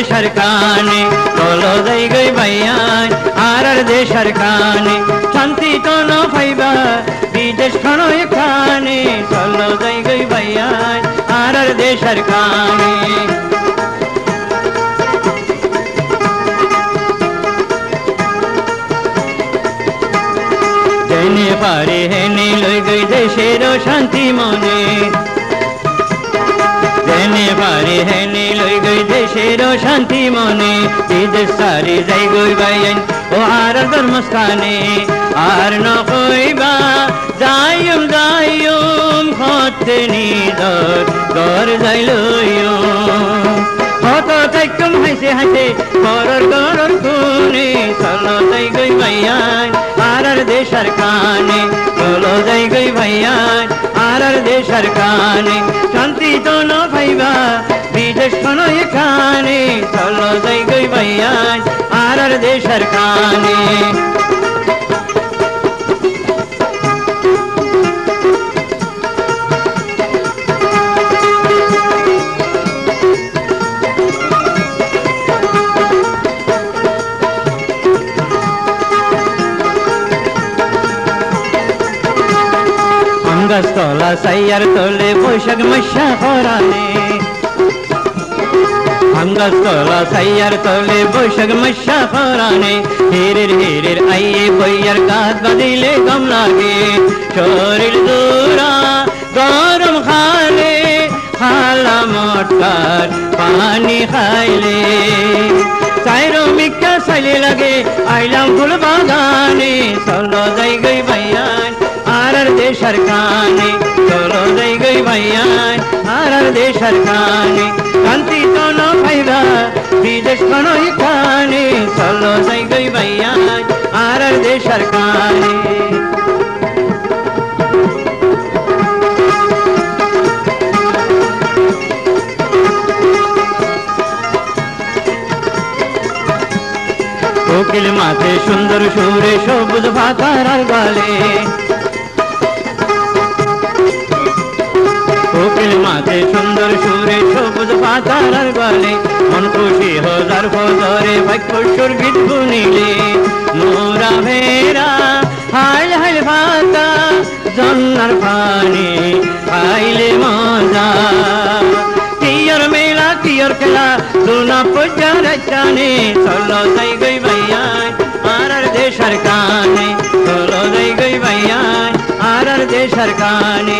দেশের কানে চলো যাই গই ভাইয়ান আর দেশের কানে শান্তি তো ন পাইবা বিদেশ খানো এখানে চলো যাই গই ভাইয়ান আর দেশের কানে জেনে পারে হেনে লই গই দেশের শান্তি মনে জেনে পারে হেনে লই গই দেশের শান্তি মনে বিদেশ সারি যাই গই ভাইয়ান ও আর ধর্মস্থানে আর ন কইবা যাইম যাইম হতে নিদর দর যাই লইম হত থাইকুম হাসে হাসে করর করর কোনে চলো যাই গই ভাইয়ান আর দেশের কানে চলো যাই গই ভাইয়ান আর দেশের কানে শান্তি তো ন পাইবা বিদেশ কোনো এখানে চলো যাই গই ভাইয়ান আর দেশের কানে গাছতলা সাইয়ার তোলে বৈশাখ মাসা খরানে গাছতলা সাইয়ার তোলে বৈশাখ মাসা খরানে হিরের হিরের আইয়ে বইয়ার গাছ বাঁধিলে গম লাগে শরীর দূরা গরম খালে খালা মটকার পানি খাইলে চাইরো মিকা সাইলে লাগে আইলাম ফুল বাগানে চলো যাই গই ভাইয়ান আর দেশের কানে চলো যাই গই ভাইয়ান আর দেশের কানে শান্তি তো ন পাইবা বিদেশ কোনো এখানে চলো যাই গই ভাইয়ান আর দেশের কানে কোকিল মাঠে সুন্দর সুরে সবুজ ভাতার গালে কোকিল মাঠে সুন্দর সুরে সবুজ পাতার গলে মন খুশি হাজার ফজরে ভাগ্য সুরগীত গুনিলে মোরা ভেরা হাইল হাইল ভাতা জন্নার পানি খাইলে মজা কিয়র মেলা কিয়র খেলা দুনা পূজার জানে চলো যাই গই ভাইয়ান আর দেশের কানে চলো যাই গই ভাইয়ান আর দেশের কানে